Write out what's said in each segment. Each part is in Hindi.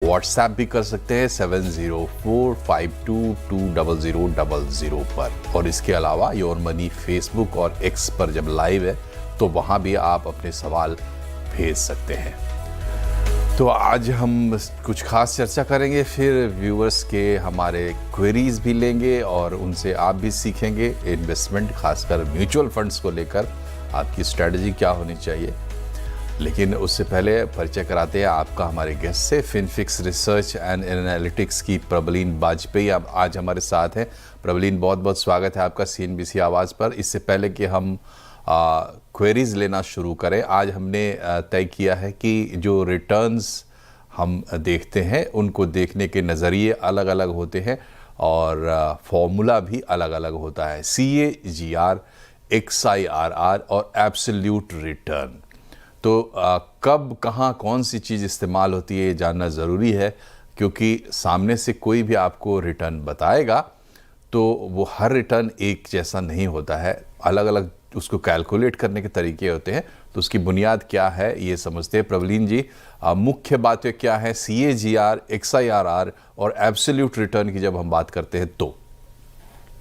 व्हाट्सएप भी कर सकते हैं 7045220000 पर। और इसके अलावा योर मनी फेसबुक और एक्स पर जब लाइव है तो वहाँ भी आप अपने सवाल भेज सकते हैं। तो आज हम कुछ खास चर्चा करेंगे, फिर व्यूअर्स के हमारे क्वेरीज भी लेंगे और उनसे आप भी सीखेंगे इन्वेस्टमेंट, खासकर म्यूचुअल फंड्स को लेकर आपकी स्ट्रेटजी क्या होनी चाहिए। लेकिन उससे पहले परिचय कराते हैं आपका हमारे गेस्ट से। फिनफिक्स रिसर्च एंड एनालिटिक्स की प्रबलीन वाजपेयी अब आज हमारे साथ हैं। प्रबलीन, बहुत बहुत स्वागत है आपका CNBC आवाज़ पर। इससे पहले कि हम क्वेरीज लेना शुरू करें, आज हमने तय किया है कि जो रिटर्न्स हम देखते हैं उनको देखने के नज़रिए अलग अलग होते हैं और फॉर्मूला भी अलग अलग होता है। CAGR, XIRR और एब्सोल्यूट रिटर्न। तो कब कहाँ कौन सी चीज़ इस्तेमाल होती है ये जानना ज़रूरी है, क्योंकि सामने से कोई भी आपको रिटर्न बताएगा तो वो हर रिटर्न एक जैसा नहीं होता है, अलग अलग उसको कैलकुलेट करने के तरीके होते हैं। तो उसकी बुनियाद क्या है ये समझते हैं। प्रबलीन जी, मुख्य बातें क्या है CAGR, XIRR और एब्सोल्यूट रिटर्न की जब हम बात करते हैं तो?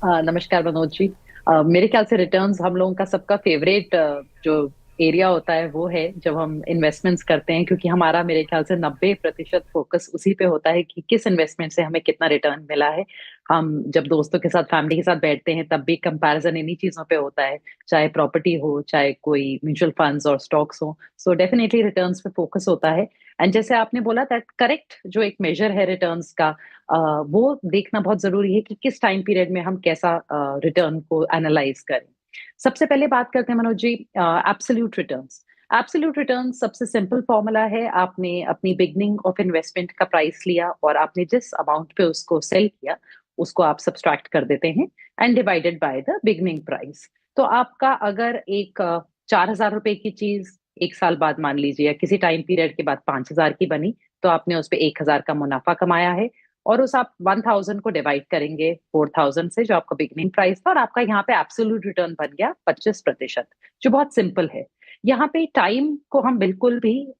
नमस्कार मनोज जी। मेरे ख्याल से रिटर्न्स हम लोगों का सबका फेवरेट जो एरिया होता है वो है जब हम इन्वेस्टमेंट्स करते हैं, क्योंकि हमारा मेरे ख्याल से 90% फोकस उसी पे होता है कि किस इन्वेस्टमेंट से हमें कितना रिटर्न मिला है। हम जब दोस्तों के साथ, फैमिली के साथ बैठते हैं तब भी कंपैरिजन इन्हीं चीजों पे होता है, चाहे प्रॉपर्टी हो, चाहे कोई म्यूचुअल फंड्स और स्टॉक्स हो। सो डेफिनेटली रिटर्न्स पे फोकस होता है। एंड जैसे आपने बोला दैट करेक्ट जो एक मेजर है रिटर्न्स का, वो देखना बहुत जरूरी है कि किस टाइम पीरियड में हम कैसा रिटर्न को एनालाइज करें। सबसे पहले बात करते हैं मनोज जी एब्सोल्यूट रिटर्न्स। एब्सोल्यूट रिटर्न सबसे सिंपल फॉर्मूला है। आपने अपनी बिगनिंग ऑफ इन्वेस्टमेंट का प्राइस लिया और आपने जिस अमाउंट पे उसको सेल किया उसको आप सब्सट्रैक्ट कर देते हैं and divided by the beginning price. तो आपका अगर एक 4,000 रुपए की चीज एक साल बाद, मान लीजिए, या किसी टाइम पीरियड के बाद 5,000 की बनी, तो आपने उस पर 1,000 का मुनाफा कमाया है। और उस आप 1,000 को डिवाइड करेंगे 4,000 से, जो आपका बिगनिंग प्राइस था, और आपका यहाँ पे एब्सोल्यूट रिटर्न बन गया 25%, जो बहुत सिंपल है। यहाँ पे टाइम को हम बिल्कुल भी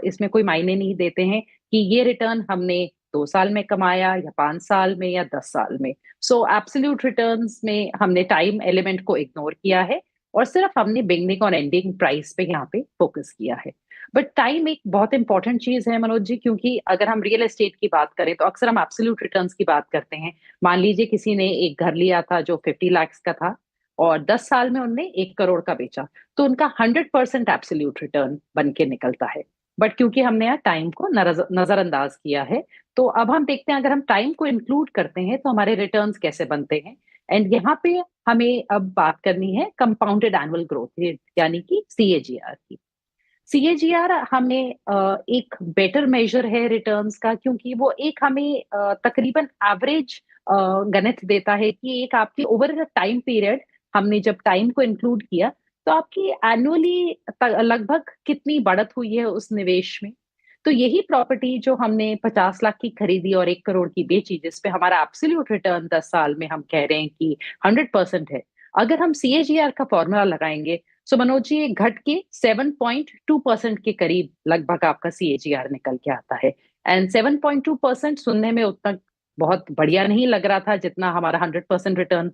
इसमें कोई मायने नहीं देते हैं कि ये रिटर्न हमने 2 साल में कमाया या 5 साल में या 10 साल में। सो एब्सोल्यूट रिटर्न्स में हमने टाइम एलिमेंट को इग्नोर किया है और सिर्फ हमने बिगनिंग और एंडिंग प्राइस पे यहाँ पे फोकस किया है। बट टाइम एक बहुत इंपॉर्टेंट चीज है मनोज जी, क्योंकि अगर हम रियल एस्टेट की बात करें तो अक्सर हम एब्सोल्यूट रिटर्न्स की बात करते हैं। मान लीजिए किसी ने एक घर लिया था जो 50 लाख का था और 10 साल में उनने 1 करोड़ का बेचा, तो उनका 100% एब्सोल्यूट रिटर्न बन के निकलता है। बट क्योंकि हमने यहाँ टाइम को नजरअंदाज किया है, तो अब हम देखते हैं अगर हम टाइम को इंक्लूड करते हैं तो हमारे रिटर्न्स कैसे बनते हैं। एंड यहाँ पे हमें अब बात करनी है कंपाउंडेड एनुअल ग्रोथ रेट, यानी कि CAGR की। CAGR हमें एक बेटर मेजर है रिटर्न्स का, क्योंकि वो एक हमें तकरीबन एवरेज गणित देता है कि एक आपकी ओवर टाइम पीरियड, हमने जब टाइम को इंक्लूड किया तो आपकी एनुअली लगभग कितनी बढ़त हुई है उस निवेश में। तो यही प्रॉपर्टी जो हमने 50 लाख की खरीदी और 1 करोड़ की बेची, जिसपे हमारा एब्सोल्यूट रिटर्न 10 साल में हम कह रहे हैं कि 100% है, अगर हम CAGR का फॉर्मूला लगाएंगे, सो मनोज जी, ये घट के 7.2% के करीब लगभग आपका CAGR निकल के आता है। एंड 7.2% सुनने में उतना बहुत बढ़िया नहीं लग रहा था जितना हमारा 100% रिटर्न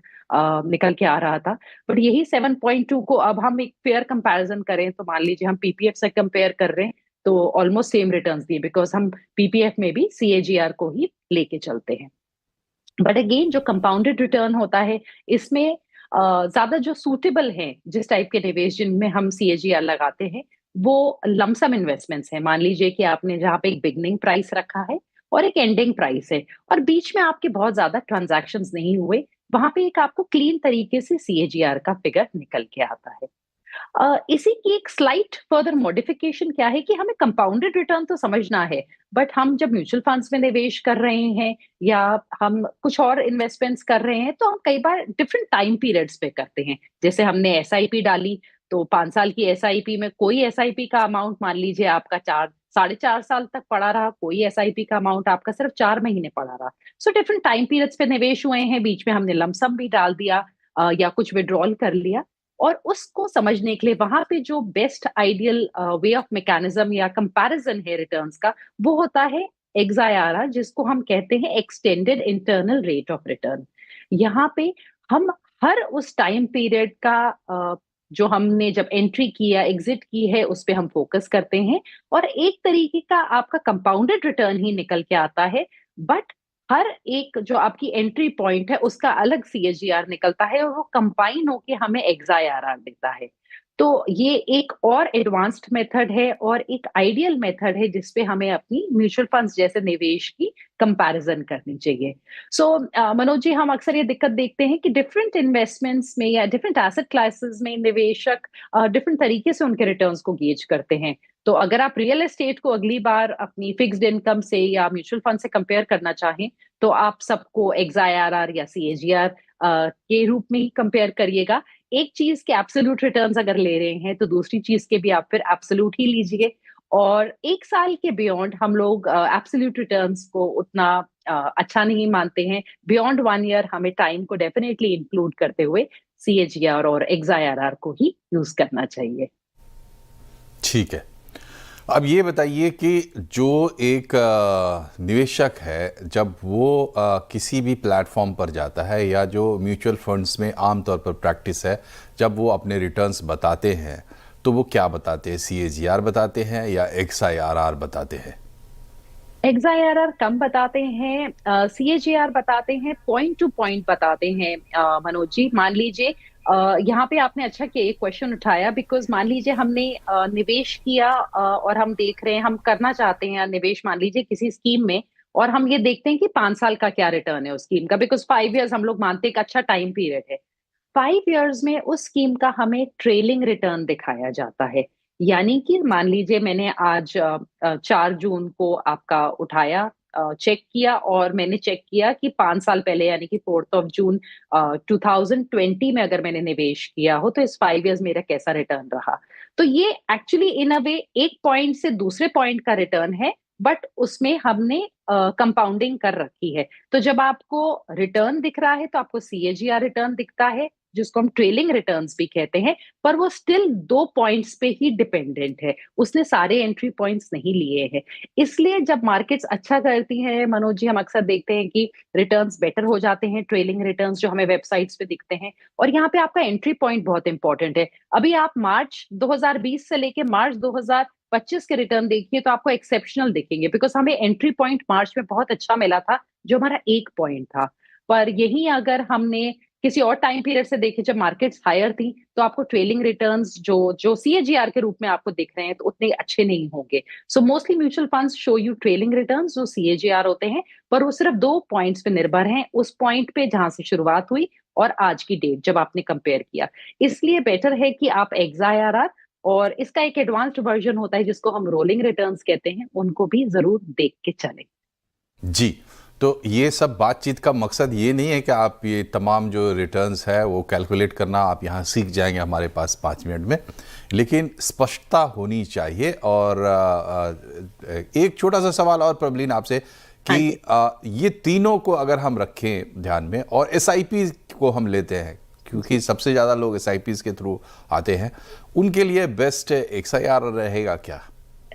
निकल के आ रहा था। बट यही 7.2 को अब हम एक फेयर कंपैरिजन करें तो मान लीजिए हम PPF से कंपेयर कर रहे हैं, तो ऑलमोस्ट सेम रिटर्न्स दिए, बिकॉज हम PPF में भी CAGR को ही लेके चलते हैं। बट अगेन जो कंपाउंडेड रिटर्न होता है, इसमें ज्यादा जो सूटेबल है जिस टाइप के निवेश जिनमें हम CAGR लगाते हैं, वो लमसम इन्वेस्टमेंट्स है। मान लीजिए कि आपने जहाँ पे एक बिगनिंग प्राइस रखा है और एक एंडिंग प्राइस है और बीच में आपके बहुत ज्यादा ट्रांजैक्शंस नहीं हुए, वहां पे एक आपको क्लीन तरीके से CAGR का फिगर निकल के आता है। इसी की एक स्लाइट फर्दर मॉडिफिकेशन क्या है कि हमें कंपाउंडेड रिटर्न तो समझना है, बट हम जब म्यूचुअल फंड्स में निवेश कर रहे हैं या हम कुछ और इन्वेस्टमेंट्स कर रहे हैं, तो हम कई बार डिफरेंट टाइम पीरियड्स पे करते हैं। जैसे हमने SIP डाली, तो 5 साल की SIP में कोई SIP का अमाउंट मान लीजिए आपका 4 साढ़े 4 साल तक पड़ा रहा, कोई SIP का अमाउंट आपका सिर्फ 4 महीने पड़ा रहा। सो डिफरेंट टाइम पीरियड्स पे निवेश हुए हैं, बीच में हमने लमसम भी डाल दिया या कुछ विड्रॉल कर लिया। और उसको समझने के लिए वहां पे जो best ideal way of mechanism या कंपैरिजन है रिटर्न्स का, वो होता है XIRR, जिसको हम कहते हैं extended internal rate of return. यहाँ पे हम हर उस टाइम पीरियड का जो हमने जब एंट्री किया एग्जिट की है उस पे हम फोकस करते हैं, और एक तरीके का आपका कंपाउंडेड रिटर्न ही निकल के आता है। बट हर एक जो आपकी एंट्री पॉइंट है उसका अलग CAGR निकलता है, और वो कंबाइन होके हमें XIRR देता है। तो ये एक और एडवांस्ड मेथड है और एक आइडियल मेथड है जिसपे हमें अपनी म्यूचुअल फंड्स जैसे निवेश की कंपैरिजन करनी चाहिए। सो मनोज जी, हम अक्सर ये दिक्कत देखते हैं कि डिफरेंट इन्वेस्टमेंट्स में या डिफरेंट एसेट क्लासेस में निवेशक डिफरेंट तरीके से उनके रिटर्न्स को गेज करते हैं। तो अगर आप रियल एस्टेट को अगली बार अपनी फिक्स्ड इनकम से या म्यूचुअल फंड से कंपेयर करना चाहें, तो आप सबको XIRR या CAGR के रूप में ही कंपेयर करिएगा। एक चीज के एब्सोल्यूट रिटर्न्स अगर ले रहे हैं तो दूसरी चीज के भी आप फिर एब्सोल्यूट ही लीजिए। और एक साल के बियॉन्ड हम लोग एब्सोल्यूट रिटर्न्स को उतना अच्छा नहीं मानते हैं। बियॉन्ड 1 ईयर हमें टाइम को डेफिनेटली इंक्लूड करते हुए CAGR और XIRR को ही यूज करना चाहिए। ठीक है। अब ये बताइए कि जो एक निवेशक है, जब वो किसी भी प्लेटफॉर्म पर जाता है या जो म्यूचुअल फंड्स में आमतौर पर प्रैक्टिस है, जब वो अपने रिटर्न्स बताते हैं तो वो क्या बताते हैं? CAGR बताते हैं या XIRR बताते हैं? XIRR कम बताते हैं, CAGR बताते हैं, पॉइंट टू पॉइंट बताते हैं। मनोज जी, मान लीजिए यहाँ पे आपने अच्छा किया एक क्वेश्चन उठाया, बिकॉज मान लीजिए हमने निवेश किया और हम देख रहे हैं, हम करना चाहते हैं निवेश मान लीजिए किसी स्कीम में, और हम ये देखते हैं कि 5 साल का क्या रिटर्न है उस स्कीम का, बिकॉज 5 ईयर्स हम लोग मानते हैं एक अच्छा टाइम पीरियड है। 5 ईयर्स में उस स्कीम का हमें ट्रेलिंग रिटर्न दिखाया जाता है। यानी कि मान लीजिए मैंने आज 4 जून को आपका उठाया, चेक किया, और मैंने चेक किया कि 5 साल पहले यानी कि 4 जून 2020 में अगर मैंने निवेश किया हो तो इस 5 ईयर्स मेरा कैसा रिटर्न रहा। तो ये एक्चुअली इन अ वे एक पॉइंट से दूसरे पॉइंट का रिटर्न है, बट उसमें हमने कंपाउंडिंग कर रखी है। तो जब आपको रिटर्न दिख रहा है तो आपको CAGR रिटर्न दिखता है, जिसको हम ट्रेलिंग रिटर्न्स भी कहते हैं, पर वो स्टिल 2 पॉइंट्स पे ही डिपेंडेंट है, उसने सारे एंट्री पॉइंट्स नहीं लिए हैं। इसलिए जब मार्केट्स अच्छा करती हैं मनोज जी, हम अक्सर देखते हैं कि रिटर्न्स बेटर हो जाते हैं, ट्रेलिंग रिटर्न्स जो हमें वेबसाइट्स पे दिखते हैं। और यहाँ पे आपका एंट्री पॉइंट बहुत इंपॉर्टेंट है। अभी आप मार्च 2020 से लेके मार्च 2025 के रिटर्न देखिए तो आपको एक्सेप्शनल दिखेंगे, बिकॉज हमें एंट्री पॉइंट मार्च में बहुत अच्छा मिला था जो हमारा 1 पॉइंट था। पर यही अगर हमने किसी और टाइम पीरियड से देखे जब मार्केट्स हायर थी, तो आपको ट्रेलिंग रिटर्न्स जो जो CAGR के रूप में आपको दिख रहे हैं तो उतने अच्छे नहीं होंगे। So mostly mutual funds show you trailing returns जो CAGR होते हैं, पर वो सिर्फ 2 पॉइंट्स पे निर्भर हैं, उस पॉइंट पे जहां से शुरुआत हुई और आज की डेट जब आपने कंपेयर किया। इसलिए बेटर है कि आप XIRR और इसका एक एडवांस्ड वर्जन होता है जिसको हम रोलिंग रिटर्न्स कहते हैं, उनको भी जरूर देख के चलें। जी। तो ये सब बातचीत का मकसद ये नहीं है कि आप ये तमाम जो रिटर्न्स है वो कैलकुलेट करना आप यहाँ सीख जाएंगे हमारे पास 5 मिनट में, लेकिन स्पष्टता होनी चाहिए। और एक छोटा सा सवाल और प्रबलीन आपसे कि ये तीनों को अगर हम रखें ध्यान में और SIP को हम लेते हैं, क्योंकि सबसे ज़्यादा लोग SIPs के थ्रू आते हैं, उनके लिए बेस्ट XIRR रहेगा क्या?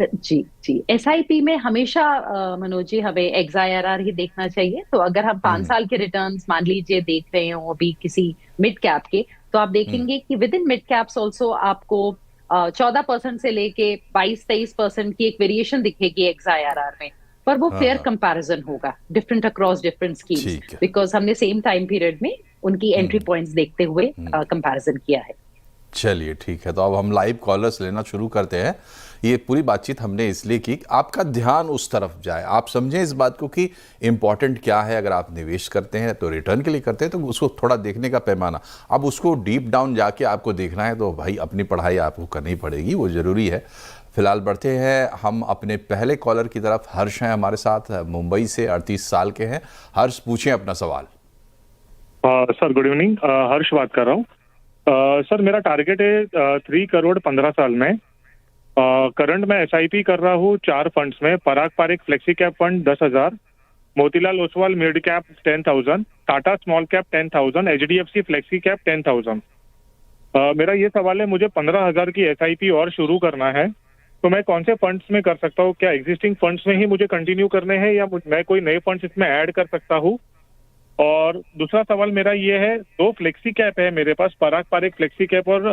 जी जी, SIP में हमेशा मनोज जी हमें XIRR ही देखना चाहिए। तो अगर हम 5 साल के रिटर्न्स मान लीजिए देख रहे हो अभी किसी मिड कैप के, तो आप देखेंगे कि with in mid caps also आपको 14% से लेके 22-23% की एक वेरिएशन दिखेगी XIRR में। पर वो फेयर कंपैरिजन होगा डिफरेंट अक्रॉस डिफरेंट स्कीम्स, ठीक है। बिकॉज हमने सेम टाइम पीरियड में उनकी एंट्री पॉइंट्स देखते हुए कंपैरिजन किया है। चलिए ठीक है, तो अब हम लाइव कॉलर्स लेना शुरू करते हैं। ये पूरी बातचीत हमने इसलिए की कि आपका ध्यान उस तरफ जाए, आप समझें इस बात को कि इम्पॉर्टेंट क्या है। अगर आप निवेश करते हैं तो रिटर्न के लिए करते हैं तो उसको थोड़ा देखने का पैमाना, अब उसको डीप डाउन जाके आपको देखना है तो भाई अपनी पढ़ाई आपको करनी पड़ेगी, वो ज़रूरी है। फिलहाल बढ़ते हैं हम अपने पहले कॉलर की तरफ। हर्ष हैं हमारे साथ, मुंबई से, 38 साल के हैं। हर्ष, पूछें अपना सवाल। सर गुड इवनिंग, हर्ष बात कर रहा हूँ। सर मेरा टारगेट है 3 करोड़ 15 साल में। करंट में SIP कर रहा हूँ 4 फंड्स में। Parag Parikh flexi cap fund 10,000, Motilal Oswal mid cap 10,000, Tata small cap 10,000, HDFC flexi cap 10,000। मेरा ये सवाल है, मुझे 15,000 की SIP और शुरू करना है, तो मैं कौन से फंड्स में कर सकता हूँ? क्या एग्जिस्टिंग फंड्स में ही मुझे कंटिन्यू करने हैं या मैं कोई नए फंड्स इसमें ऐड कर सकता हूँ? और दूसरा सवाल मेरा ये है, 2 फ्लेक्सी कैप है मेरे पास, पराग पारिक फ्लेक्सी कैप और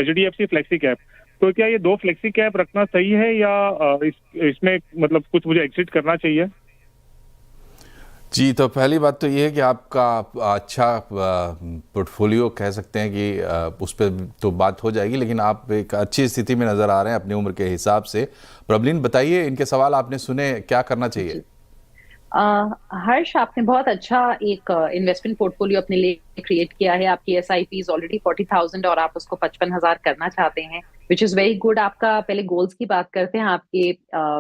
HDFC फ्लेक्सी कैप। तो क्या ये 2 फ्लेक्सी कैप रखना सही है या इसमें मतलब कुछ मुझे एग्जिट करना चाहिए? जी, तो पहली बात तो ये है कि आपका अच्छा पोर्टफोलियो कह सकते हैं कि उस पर तो बात हो जाएगी, लेकिन आप एक अच्छी स्थिति में नज़र आ रहे हैं अपनी उम्र के हिसाब से। प्रबलीन, बताइए, इनके सवाल आपने सुने, क्या करना चाहिए? हर्ष, आपने बहुत अच्छा एक इन्वेस्टमेंट पोर्टफोलियो अपने लिए क्रिएट किया है। आपकी SIP ऑलरेडी 40,000 और आप उसको 55,000 करना चाहते हैं, विच इज वेरी गुड। आपका पहले गोल्स की बात करते हैं। आपके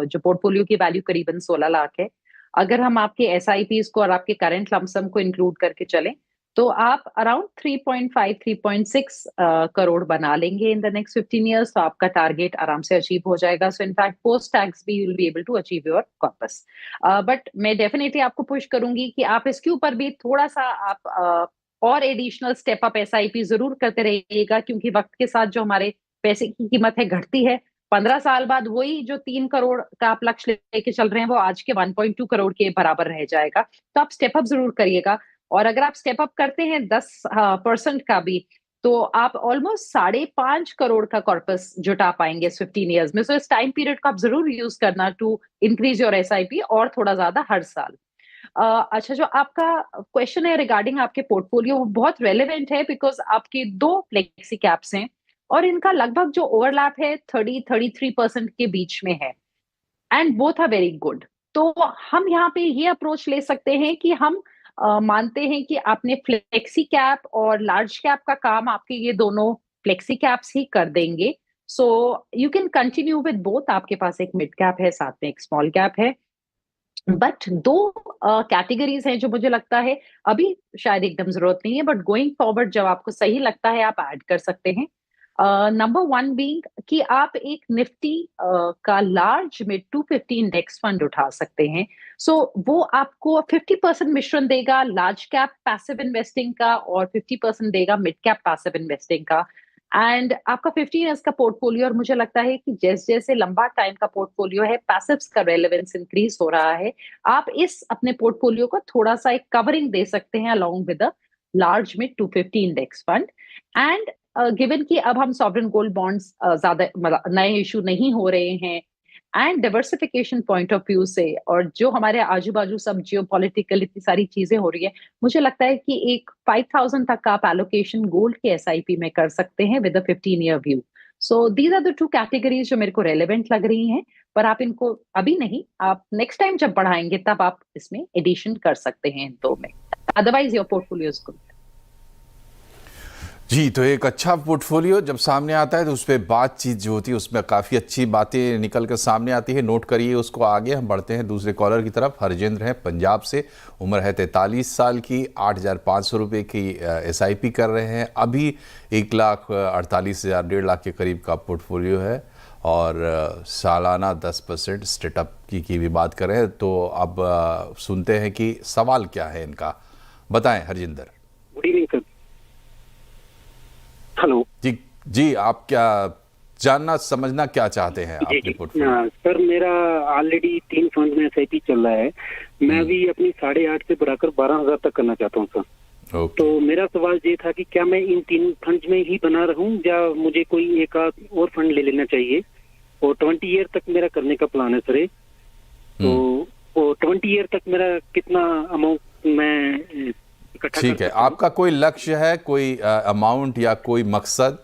जो पोर्टफोलियो की वैल्यू करीबन 16 लाख है। अगर हम आपके SIPs को और आपके करंट लमसम को इंक्लूड करके चलें तो आप अराउंड 3.5 3.6 करोड़ बना लेंगे इन द नेक्स्ट 15 ईयर्स। तो आपका टारगेट आराम से अचीव हो जाएगा। सो इनफैक्ट पोस्ट टैक्स भी you will be able to achieve your corpus. But मैं डेफिनेटली आपको पुश करूंगी कि आप इसके ऊपर भी थोड़ा सा आप और एडिशनल स्टेप अप SIP जरूर करते रहिएगा, क्योंकि वक्त के साथ जो हमारे पैसे की कीमत है घटती है। 15 साल बाद वही जो 3 करोड़ का आप लक्ष्य लेके चल रहे हैं वो आज के 1.2 करोड़ के बराबर रह जाएगा। तो आप स्टेप अप जरूर करिएगा। और अगर आप स्टेप अप करते हैं 10% का भी, तो आप ऑलमोस्ट 5.5 करोड़ का कॉर्पस जुटा पाएंगे इस 15 ईयर्स में। सो इस टाइम पीरियड को आप जरूर यूज करना टू इंक्रीज योर SIP और थोड़ा ज्यादा हर साल। अच्छा, जो आपका क्वेश्चन है रिगार्डिंग आपके पोर्टफोलियो, वो बहुत रेलेवेंट है बिकॉज आपके 2 फ्लेक्सी कैप्स हैं और इनका लगभग जो ओवरलैप है 30-33% के बीच में है, and both are very good. तो हम यहाँ पे ये अप्रोच ले सकते हैं कि हम मानते हैं कि आपने फ्लेक्सी कैप और लार्ज कैप का काम आपके ये दोनों फ्लेक्सी कैप्स ही कर देंगे। So you can continue with both. आपके पास एक मिड कैप है, साथ में एक स्मॉल कैप है। बट 2 कैटेगरीज हैं जो मुझे लगता है अभी शायद एकदम जरूरत नहीं है, बट गोइंग फॉरवर्ड जब आपको सही लगता है आप ऐड कर सकते हैं। नंबर 1 बीइंग कि आप एक निफ्टी का लार्ज मिड 250 इंडेक्स फंड उठा सकते हैं। सो वो आपको 50% मिश्रण देगा लार्ज कैप पैसिव इन्वेस्टिंग का और 50% देगा मिड कैप पैसिव इन्वेस्टिंग का। एंड आपका 15 ईयर्स का पोर्टफोलियो, और मुझे लगता है कि जैसे जैसे लंबा टाइम का पोर्टफोलियो है, पैसिव्स का रेलेवेंस इंक्रीज हो रहा है। आप इस अपने पोर्टफोलियो को थोड़ा सा एक कवरिंग दे सकते हैं along with a large mid 250 index fund. And given कि अब हम सॉवरेन गोल्ड बॉन्ड्स ज्यादा मतलब नए इशू नहीं हो रहे हैं, and diversification point of view से, और जो हमारे आजू बाजू सब जियोपॉलिटिकल इतनी सारी चीजें हो रही है, मुझे लगता है कि एक 5,000 तक का आप एलोकेशन गोल्ड के SIP में कर सकते हैं with a 15 year view. So these are the 2 categories जो मेरे को रेलेवेंट लग रही हैं। पर आप इनको अभी नहीं, आप नेक्स्ट टाइम जब बढ़ाएंगे तब आप इसमें एडिशन कर सकते हैं इन 2 में। Otherwise your portfolio is good. जी, तो एक अच्छा पोर्टफोलियो जब सामने आता है तो उस पर बातचीत जो होती है उसमें काफ़ी अच्छी बातें निकल कर सामने आती है। नोट करिए उसको। आगे हम बढ़ते हैं दूसरे कॉलर की तरफ। हरजिंद्र हैं पंजाब से, उम्र है 43 साल की, 8,500 रुपये की SIP कर रहे हैं। अभी 1,48,000 1.5 लाख के करीब का पोर्टफोलियो है और सालाना 10% स्टार्टअप की भी बात करें। तो अब सुनते हैं कि सवाल क्या है इनका। बताएं Harjinder. Good evening sir. Hello जी, आप क्या जानना समझना क्या चाहते हैं अपने पोर्टफोलियो? सर, मेरा ऑलरेडी 3 फंड में SIP चल रहा है। मैं अभी अपनी 8.5 से बढ़ाकर 12,000 तक करना चाहता हूँ सर। तो मेरा सवाल ये था कि क्या मैं इन 3 फंड में ही बना रहूं या मुझे कोई एक और फंड ले लेना चाहिए? और 20 ईयर तक मेरा करने का प्लान है सर। तो 20 ईयर तक मेरा कितना अमाउंट मैं ठीक है, आपका कोई लक्ष्य है, कोई अमाउंट या कोई मकसद?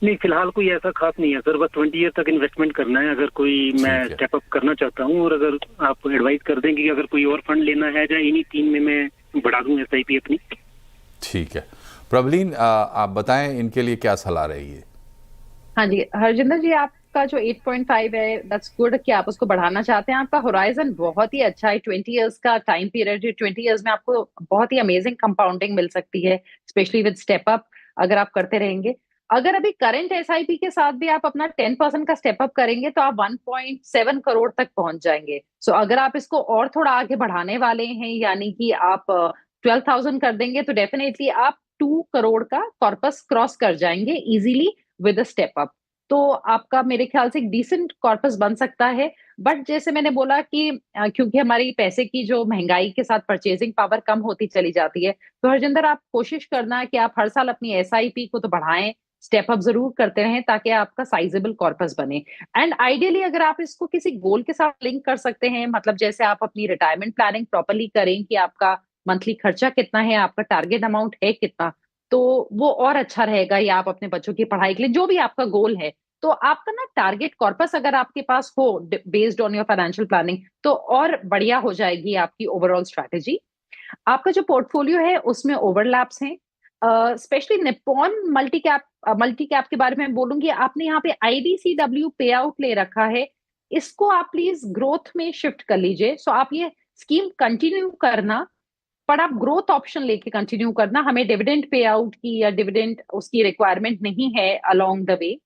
नहीं, फिलहाल कोई ऐसा खास नहीं है सर। बस 20 ईयर तक इन्वेस्टमेंट करना है। अगर कोई मैं स्टेप अप करना चाहता हूँ, और अगर आप एडवाइस कर देंगे कि अगर कोई और फंड लेना है या इन्हीं 3 में मैं बढ़ा दूं SIP अपनी। ठीक है, प्रबलीन आप बताएं इनके लिए क्या सलाह रहेगी? हाँ जी हरजिंदर जी, आपका जो 8.5 है दैट्स गुड कि आप उसको बढ़ाना चाहते हैं। आपका होराइजन बहुत ही अच्छा है, 20 इयर्स का टाइम पीरियड है। 20 इयर्स में आपको बहुत ही अमेजिंग कंपाउंडिंग मिल सकती है, स्पेशली विद स्टेप अप अगर आप करते रहेंगे। अगर अभी करंट SIP के साथ भी आप अपना 10% का स्टेप अप करेंगे तो आप 1.7 करोड़ तक पहुंच जाएंगे। सो अगर आप इसको और थोड़ा आगे बढ़ाने वाले हैं, यानी कि आप 12,000 कर देंगे, तो डेफिनेटली आप 2 करोड़ का कॉर्पस क्रॉस कर जाएंगे easily with a step up. तो आपका मेरे ख्याल से एक डिसेंट कॉर्पस बन सकता है। बट जैसे मैंने बोला कि क्योंकि हमारी पैसे की जो महंगाई के साथ परचेजिंग पावर कम होती चली जाती है, तो हरजिंदर आप कोशिश करना कि आप हर साल अपनी एसआईपी को तो बढ़ाएं, स्टेप अप जरूर करते रहें ताकि आपका साइजेबल कॉर्पस बने। एंड आइडियली अगर आप इसको किसी गोल के साथ लिंक कर सकते हैं, मतलब जैसे आप अपनी रिटायरमेंट प्लानिंग प्रॉपर्ली करें कि आपका मंथली खर्चा कितना है, आपका टारगेट अमाउंट है कितना, तो वो और अच्छा रहेगा। या आप अपने बच्चों की पढ़ाई के लिए जो भी आपका गोल है, तो आपका ना टारगेट कॉर्पस अगर आपके पास हो based on your financial planning, तो और बढ़िया हो जाएगी आपकी ओवरऑल स्ट्रैटेजी। आपका जो पोर्टफोलियो है उसमें ओवरलैप्स हैं, स्पेशली निप्पॉन मल्टी कैप के बारे में मैं बोलूंगी। आपने यहाँ पे आईडीसीडब्ल्यू पे आउट ले रखा है, इसको आप प्लीज ग्रोथ में शिफ्ट कर लीजिए। सो आप ये स्कीम कंटिन्यू करना, पर आप ग्रोथ ऑप्शन लेके कंटिन्यू करना। हमें डिविडेंड पे आउट की या डिविडेंड उसकी रिक्वायरमेंट नहीं है अलोंग द वे।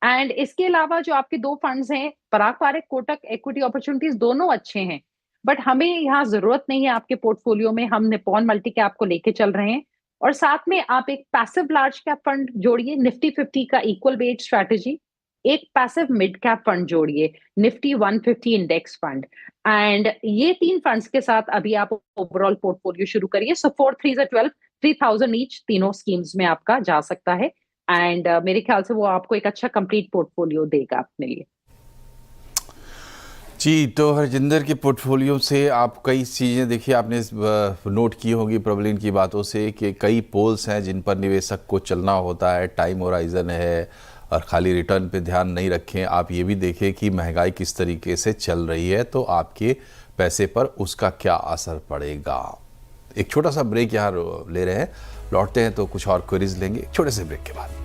एंड इसके अलावा जो आपके दो फंड्स हैं, पराग पारिक कोटक इक्विटी अपॉर्चुनिटीज, दोनों अच्छे हैं, बट हमें यहाँ जरूरत नहीं है आपके पोर्टफोलियो में। हम निप्पॉन मल्टी कैप को लेके चल रहे हैं। और साथ में आप एक पैसिव लार्ज कैप फंड जोड़िए, निफ्टी 50 का इक्वल वेट स्ट्रैटेजी। एक पैसिव मिड कैप फंड जोड़िए, निफ्टी 150 इंडेक्स फंड। एंड ये 3 फंड्स के साथ अभी आप ओवरऑल पोर्टफोलियो शुरू करिए। सो 4 3 12, 3000 ईच तीनों स्कीम्स में आपका जा सकता है। एंड मेरे ख्याल से वो आपको एक अच्छा कंप्लीट पोर्टफोलियो देगा अपने लिए। जी, तो हरजिंदर के पोर्टफोलियो से आप कई चीज़ें देखिए, आपने नोट की होगी प्रबलिन की बातों से कि कई पोल्स हैं जिन पर निवेशक को चलना होता है, टाइम होराइजन है, और खाली रिटर्न पे ध्यान नहीं रखें। आप ये भी देखें कि महंगाई किस तरीके से चल रही है, तो आपके पैसे पर उसका क्या असर पड़ेगा। एक छोटा सा ब्रेक यहाँ ले रहे हैं, लौटते हैं तो कुछ और क्वेरीज लेंगे एक छोटे से ब्रेक के बाद।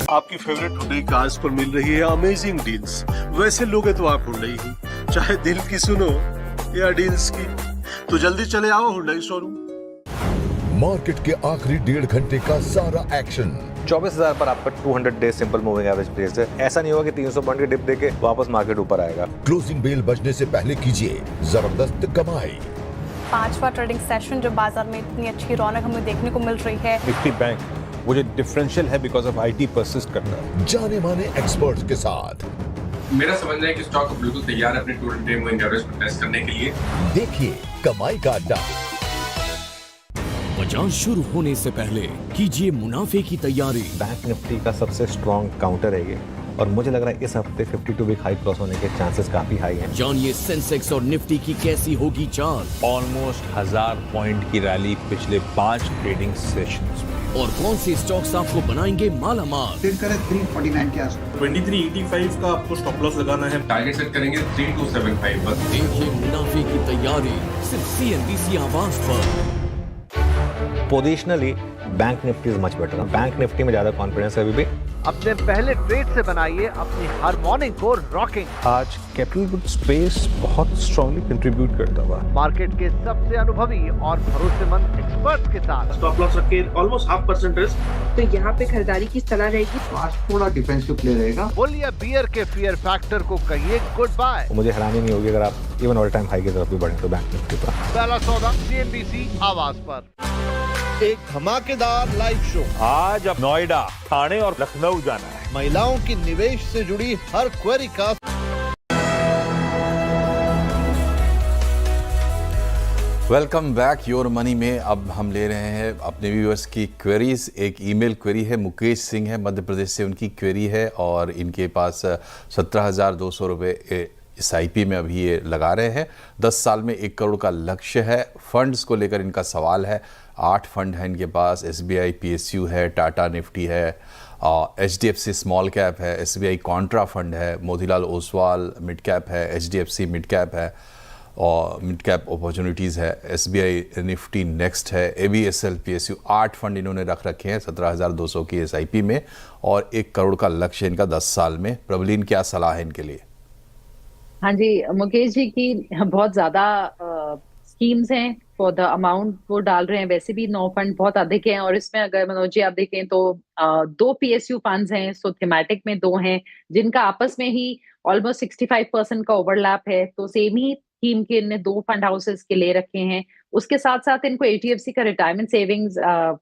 आपकी फेवरेट हुंडई कार्स पर मिल रही है अमेजिंग डील्स। वैसे लोगे तो आप हुंडई ही, चाहे दिल की सुनो या डील्स की, तो जल्दी चले आओ हुंडई शोरूम। मार्केट के आखिरी 1.5 घंटे का सारा एक्शन। 24,000 पर आपका 200 day simple moving average press है। ऐसा नहीं होगा कि 300 पॉइंट की डिप देके वापस मार्केट ऊपर आएगा। क्लोजिंग बेल बजने से पहले कीजिए जबरदस्त कमाई। 5वां ट्रेडिंग सेशन जो बाजार में इतनी अच्छी रौनक हमें देखने को मिल रही है। निफ्टी बैंक वो जो डिफरेंशियल है बिकॉज ऑफ आईटी परसिस्ट करता है। जाने माने एक्सपर्ट्स के साथ मेरा समझना है कि स्टॉक बिल्कुल तैयार है अपने 200 डे मूविंग एवरेज को टेस्ट करने के लिए। देखिए कमाई का अड्डा। बाजार शुरू होने से पहले कीजिए मुनाफे की तैयारी। बैंक निफ्टी का सबसे स्ट्रॉन्ग काउंटर है ये, और मुझे लग रहा है इस हफ्ते 52 वीक हाई क्रॉस होने के चांसेस काफी हाई हैं। जानिए सेंसेक्स और निफ्टी की कैसी होगी चाल। ऑलमोस्ट 1000 पॉइंट की रैली पिछले 5 ट्रेडिंग सेशंस में। और कौन से स्टॉक्स आपको बनाएंगे मालामाल। 349 के आसपास 2385 का आपको स्टॉप लॉस लगाना है। टारगेट सेट करेंगे 3275 बस। देखिए मुनाफे की तैयारी सिर्फ CNBC आवाज पर। Positionally bank Nifty is much better. Bank Nifty में ज्यादा कॉन्फिडेंस है अभी भी। अपने पहले ट्रेड से बनाइए अपनी हर मॉर्निंग को रॉकिंग। आज कैपिटल गुड स्पेस बहुत स्ट्रांगली कंट्रीब्यूट करता हुआ मार्केट के सबसे अनुभवी और भरोसेमंद एक्सपर्ट्स के साथ स्टॉप लॉस रख के ऑलमोस्ट 0.5% रिस्क। तो यहाँ पे खरीदारी की सलाह रहेगी। आज थोड़ा डिफेंसिव प्ले रहेगा। बुल या बियर के फियर फैक्टर को कहिए गुड बाय। मुझे हैरानी नहीं होगी अगर आप इवन ऑल टाइम हाई की तरफ भी बढ़े तो बैंक निफ्टी पर। पहला सौदा CNBC आवाज पर। एक धमाकेदार लाइव शो। आज अब नोएडा, ठाणे और लखनऊ जाना है। महिलाओं की निवेश से जुड़ी हर क्वेरी का वेलकम बैक योर मनी में अब हम ले रहे हैं अपने व्यूअर्स की क्वेरीज। एक ईमेल क्वेरी है, मुकेश सिंह है मध्य प्रदेश से, उनकी क्वेरी है और इनके पास 17,200 रुपये SIP में अभी ये लगा रहे हैं। 10 साल में 1 करोड़ का लक्ष्य है। फंड्स को लेकर इनका सवाल है। 8 फंड हैं इनके पास। SBI PSU है, टाटा निफ्टी है, HDFC स्मॉल कैप है, SBI कॉन्ट्रा फंड है, मोतीलाल ओसवाल मिड कैप है, HDFC मिड कैप है और मिड कैप अपॉर्चुनिटीज़ है, SBI निफ्टी नेक्स्ट है, ABSL PSU। 8 फंड इन्होंने रख रखे हैं 17,200 की SIP में और 1 करोड़ का लक्ष्य इनका 10 साल में। प्रबलीन क्या सलाह है इनके लिए? हाँ जी मुकेश जी की बहुत ज्यादा स्कीम्स हैं फॉर द अमाउंट वो डाल रहे हैं, वैसे भी 9 फंड बहुत अधिक हैं। और इसमें अगर मनोज जी आप देखें तो 2 PSU फंड्स हैं, सो थीमेटिक में 2 हैं जिनका आपस में ही ऑलमोस्ट 65% का ओवरलैप है। तो सेम ही थीम के इनने 2 फंड हाउसेस के ले रखे हैं। उसके साथ साथ इनको HDFC का रिटायरमेंट सेविंग्स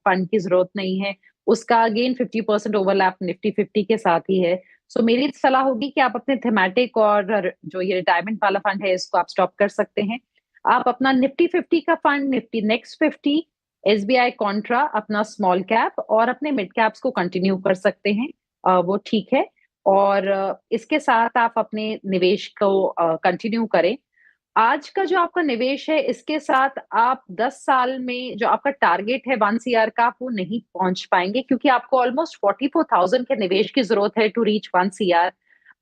फंड की जरूरत नहीं है, उसका अगेन 50% ओवरलैप निफ्टी 50 के साथ ही है। सो मेरी सलाह होगी कि आप अपने थीमेटिक और जो ये रिटायरमेंट वाला फंड है इसको आप स्टॉप कर सकते हैं। आप अपना निफ्टी 50 का fund, Nifty next 50, SBI Contra, अपना स्मॉल कैप और अपने मिड कैप्स को कंटिन्यू कर सकते हैं, वो ठीक है। और इसके साथ आप अपने निवेश को कंटिन्यू करें। आज का जो आपका निवेश है इसके साथ आप 10 साल में जो आपका टारगेट है 1 CR का, आप वो नहीं पहुंच पाएंगे, क्योंकि आपको ऑलमोस्ट 44,000 के निवेश की जरूरत है टू रीच 1 CR।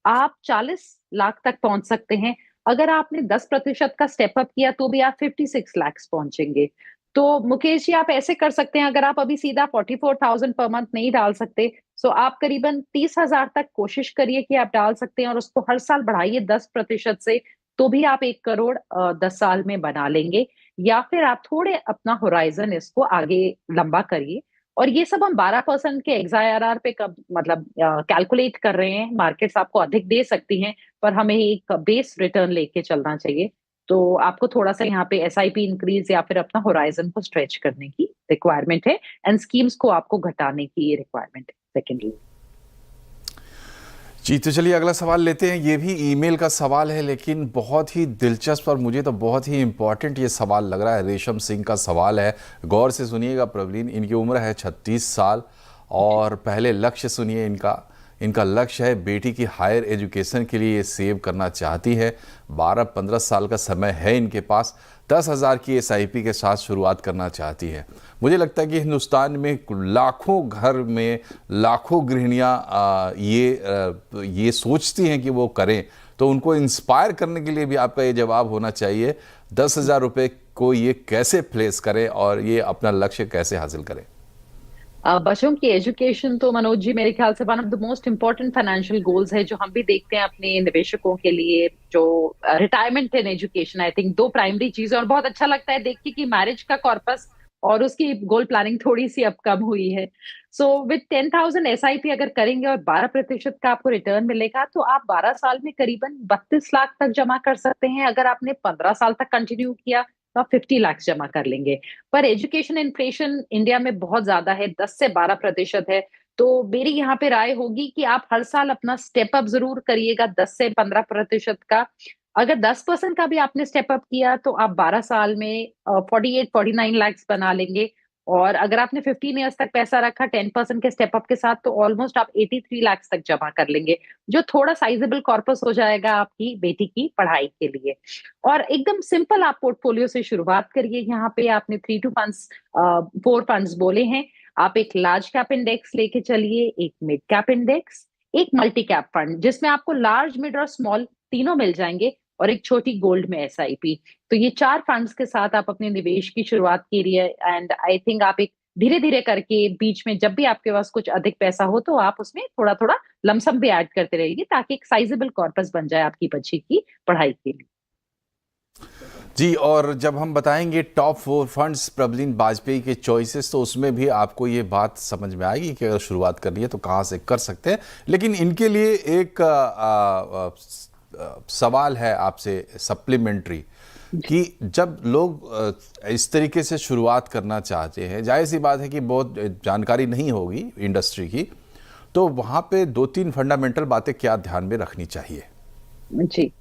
आप 40 लाख तक पहुंच सकते हैं। अगर आपने 10% का स्टेप अप किया तो भी आप 56 लाख पहुंचेंगे। तो मुकेश जी आप ऐसे कर सकते हैं, अगर आप अभी सीधा 44,000 पर मंथ नहीं डाल सकते, सो आप करीबन 30,000 तक कोशिश करिए कि आप डाल सकते हैं और उसको हर साल बढ़ाइए 10% से, तो भी आप 1 करोड़ 10 साल में बना लेंगे। या फिर आप थोड़े अपना होराइजन इसको आगे लंबा करिए। और ये सब हम 12% के XIRR पे कब मतलब कैलकुलेट कर रहे हैं। मार्केट्स आपको अधिक दे सकती हैं, पर हमें एक बेस रिटर्न लेके चलना चाहिए। तो आपको थोड़ा सा यहाँ पे SIP इंक्रीज या फिर अपना होराइजन को स्ट्रेच करने की रिक्वायरमेंट है, एंड स्कीम्स को आपको घटाने की रिक्वायरमेंट है सेकेंडली। जी तो चलिए अगला सवाल लेते हैं। ये भी ईमेल का सवाल है, लेकिन बहुत ही दिलचस्प और मुझे तो बहुत ही इम्पोर्टेंट ये सवाल लग रहा है। रेशम सिंह का सवाल है, गौर से सुनिएगा प्रवीण। इनकी उम्र है 36 साल और पहले लक्ष्य सुनिए इनका लक्ष्य है बेटी की हायर एजुकेशन के लिए ये सेव करना चाहती है। 12-15 साल का समय है इनके पास। 10,000 की SIP के साथ शुरुआत करना चाहती है। मुझे लगता है कि हिंदुस्तान में लाखों घर में लाखों गृहिणियाँ ये सोचती हैं कि वो करें, तो उनको इंस्पायर करने के लिए भी आपका ये जवाब होना चाहिए। 10,000 रुपये को ये कैसे प्लेस करें और ये अपना लक्ष्य कैसे हासिल करें? बच्चों की एजुकेशन तो मनोज जी मेरे ख्याल से one of the most important financial goals है, जो हम भी देखते हैं अपने निवेशकों के लिए। जो retirement and education, I think 2 primary चीजें। और बहुत अच्छा लगता है देख के कि मैरिज का कॉर्पस और उसकी गोल प्लानिंग थोड़ी सी अब कम हुई है। सो विद 10,000 SIP अगर करेंगे और 12% का आपको रिटर्न मिलेगा, तो आप 12 साल में करीबन 32 लाख तक जमा कर सकते हैं। अगर आपने 15 साल तक कंटिन्यू किया तो आप 50 लाख जमा कर लेंगे। पर एजुकेशन इन्फ्लेशन इंडिया में बहुत ज्यादा है, 10 से 12% है। तो मेरी यहाँ पे राय होगी कि आप हर साल अपना स्टेप अप जरूर करिएगा 10 से 15% का। अगर 10% का भी आपने स्टेप अप किया तो आप 12 साल में 48-49 लाख बना लेंगे। और अगर आपने 15 ईयर्स तक पैसा रखा 10% के स्टेप अप के साथ, तो ऑलमोस्ट आप 83 लाख तक जमा कर लेंगे, जो थोड़ा साइजेबल कॉर्पस हो जाएगा आपकी बेटी की पढ़ाई के लिए। और एकदम सिंपल आप पोर्टफोलियो से शुरुआत करिए। यहाँ पे आपने 3 to 4 फंड्स बोले हैं। आप एक लार्ज कैप इंडेक्स लेके चलिए, एक मिड कैप इंडेक्स, एक मल्टी कैप फंड जिसमें आपको लार्ज, मिड और स्मॉल तीनों मिल जाएंगे, और एक छोटी गोल्ड में SIP। तो ये 4 फंड्स के साथ आप अपने निवेश की शुरुआत कीजिए। एंड आई थिंक आप एक धीरे धीरे करके बीच में जब भी आपके पास कुछ अधिक पैसा हो तो आप उसमें थोड़ा थोड़ा लमसम भी ऐड करते रहिए, ताकि एक साइजेबल कॉर्पस बन जाए आपकी बच्ची की पढ़ाई के लिए। जी, और जब हम बताएंगे टॉप 4 फंड्स प्रवीण वाजपेयी के चॉइसेस, तो उसमें भी आपको ये बात समझ में आएगी कि अगर शुरुआत करनी है तो कहाँ से कर सकते हैं। लेकिन इनके लिए एक सवाल है आपसे सप्लीमेंट्री, कि जब लोग इस तरीके से शुरुआत करना चाहते हैं, जाहिर सी बात है कि बहुत जानकारी नहीं होगी इंडस्ट्री की, तो वहाँ पे 2-3 फंडामेंटल बातें क्या ध्यान में रखनी चाहिए? जी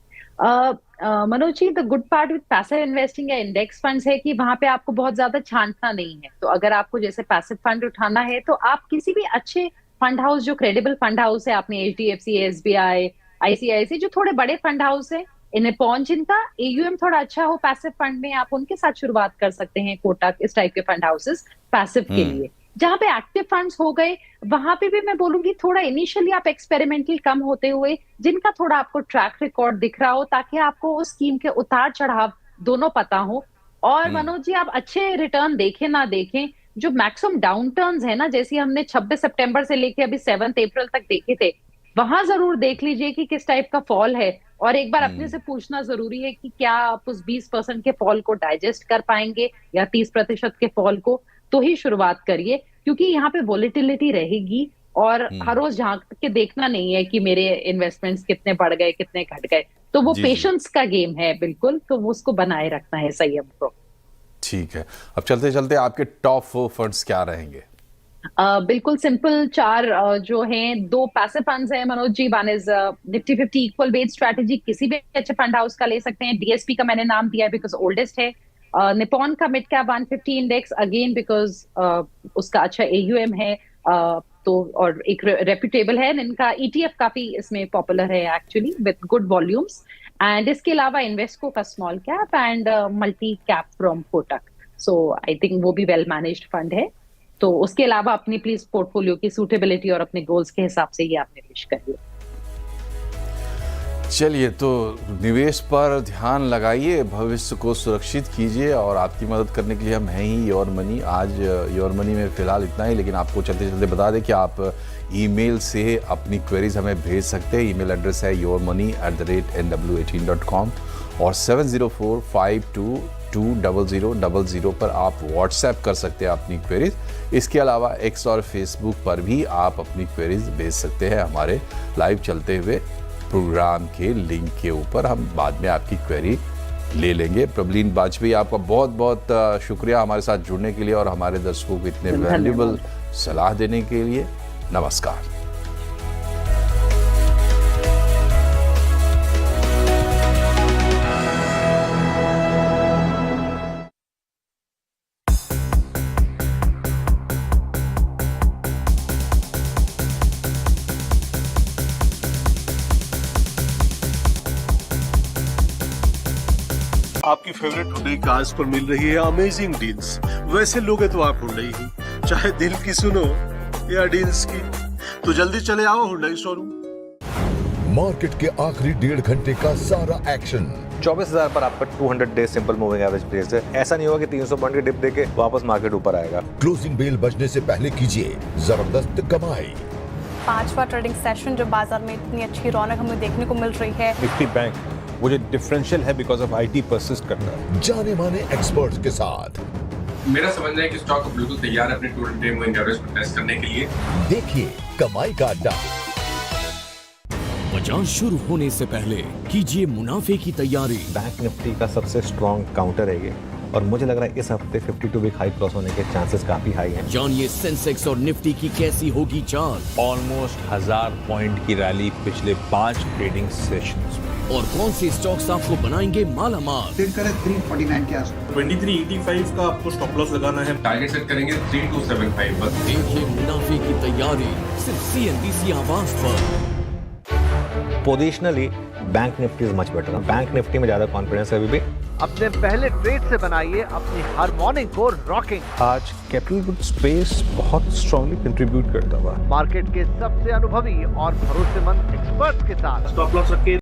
Manoj ji, the good part with passive investing या इंडेक्स फंड्स है कि वहां पे आपको बहुत ज्यादा छांटना नहीं है। तो अगर आपको जैसे पैसिव फंड उठाना है तो आप किसी भी अच्छे फंड हाउस, जो क्रेडिबल फंड हाउस है, आपने HDFC, SBI, ICICI, जो थोड़े बड़े फंड हाउस है, इन्हें पहुंच, जिनका AUM थोड़ा अच्छा हो पैसिव फंड में, आप उनके साथ शुरुआत कर सकते हैं। कोटक, इस टाइप के फंड हाउसेस पैसिव के लिए। जहां पे एक्टिव फंड्स हो गए, वहां पे भी मैं बोलूंगी थोड़ा इनिशियली आप एक्सपेरिमेंटल कम होते हुए, जिनका थोड़ा आपको ट्रैक रिकॉर्ड दिख रहा हो, ताकि आपको उस स्कीम के उतार चढ़ाव दोनों पता हो। और मनोज जी, आप अच्छे रिटर्न देखें ना देखें, जो मैक्सिमम डाउन टर्न्स है ना, जैसे हमने 26 सितंबर से लेके अभी 7 अप्रैल तक देखे थे, वहां जरूर देख लीजिए कि किस टाइप का फॉल है, और एक बार अपने से पूछना जरूरी है कि क्या आप उस 20% के फॉल को डाइजेस्ट कर पाएंगे या 30% के फॉल को, तो ही शुरुआत करिए, क्योंकि यहाँ पे वॉलेटिलिटी रहेगी और हर रोज झांक के देखना नहीं है कि मेरे इन्वेस्टमेंट्स कितने बढ़ गए कितने घट गए, तो वो पेशेंस का गेम है बिल्कुल, तो वो उसको बनाए रखना है संयम को। ठीक है, अब चलते चलते आपके टॉप 4 फंड्स क्या रहेंगे? बिल्कुल सिंपल 4 जो हैं, 2 पैसिव फंड्स हैं Manoj ji. One is Nifty 50 equal weight strategy, किसी भी अच्छे फंड हाउस का ले सकते हैं। डीएसपी का मैंने नाम दिया है बिकॉज ओल्डेस्ट है। निपॉन का mid cap 150 index again because उसका अच्छा एयूएम है, तो और एक रेप्यूटेबल है। इनका ईटीएफ काफी इसमें पॉपुलर है actually with good volumes. And इसके अलावा इन्वेस्को का small cap and multi cap from Kotak, so I think वो भी वेल मैनेज्ड फंड है। तो उसके अलावा अपनी प्लीज पोर्टफोलियो की सूटेबिलिटी और अपने गोल्स के हिसाब से ही आप निवेश करिए। चलिए, तो निवेश पर ध्यान लगाइए, भविष्य को सुरक्षित कीजिए, और आपकी मदद करने के लिए हम हैं ही योर मनी। आज योर मनी में फिलहाल इतना ही, लेकिन आपको चलते चलते बता दें कि आप ईमेल से अपनी क्वेरीज हमें भेज सकते हैं। ईमेल एड्रेस है yourmoney@nw18.com और 7045220000 पर आप व्हाट्सएप कर सकते हैं अपनी क्वेरीज। इसके अलावा एक्स और फेसबुक पर भी आप अपनी क्वेरीज भेज सकते हैं। हमारे लाइव चलते हुए प्रोग्राम के लिंक के ऊपर हम बाद में आपकी क्वेरी ले लेंगे। प्रबलीन वाजपेयी, आपका बहुत बहुत शुक्रिया हमारे साथ जुड़ने के लिए और हमारे दर्शकों को इतने वैल्यूएबल सलाह देने के लिए। नमस्कार। आपकी फेवरेट हुंडई कार्स पर मिल रही है अमेजिंग डील्स। वैसे लोगे तो आप हुंडई ही, चाहे दिल की सुनो या डील्स की, तो जल्दी चले आओ हुंडई शोरूम। मार्केट के आखिरी 1.5 घंटे का सारा एक्शन 24,000 पर आपका 200 day simple moving average price है। ऐसा नहीं होगा कि 300 पॉइंट की डिप देके वापस मार्केट ऊपर आएगा। क्लोजिंग बेल बजने से पहले कीजिए जबरदस्त कमाई। 5वां ट्रेडिंग सेशन जो बाजार में इतनी अच्छी रौनक हमें देखने को मिल रही है। निफ्टी बैंक वो जो डिफरेंशियल है बिकॉज ऑफ आईटी परसिस्ट करता है। जाने माने एक्सपर्ट्स के साथ मेरा समझना है कि स्टॉक बिल्कुल तैयार है अपने 200 डे मूविंग एवरेज को टेस्ट करने के लिए। देखिए कमाई का अड्डा। बाजार शुरू होने से पहले कीजिए मुनाफे की तैयारी। बैंक निफ्टी का सबसे स्ट्रॉन्ग काउंटर है ये, और मुझे लग रहा है इस हफ्ते 52 वीक हाई क्रॉस होने के चांसेस काफी हाई हैं। जानिए सेंसेक्स और निफ्टी की कैसी होगी चाल। ऑलमोस्ट 1000 पॉइंट की रैली पिछले 5 ट्रेडिंग सेशंस में। और कौन से स्टॉक्स आपको बनाएंगे मालामाल। 349 के आसपास 2385 का आपको स्टॉप लॉस लगाना है। टारगेट सेट करेंगे 3275 पर। देखिए मुनाफे की तैयारी सिर्फ CNBC आवाज पर। Positionally bank Nifty is much better. Bank Nifty में ज्यादा कॉन्फिडेंस है अभी भी। अपने पहले ट्रेड से बनाइए अपनी हर मॉर्निंग को रॉकिंग। आज कैपिटल गुड स्पेस बहुत स्ट्रांगली कंट्रीब्यूट करता हुआ मार्केट के सबसे अनुभवी और भरोसेमंद एक्सपर्ट के साथ स्टॉप लॉस रखिए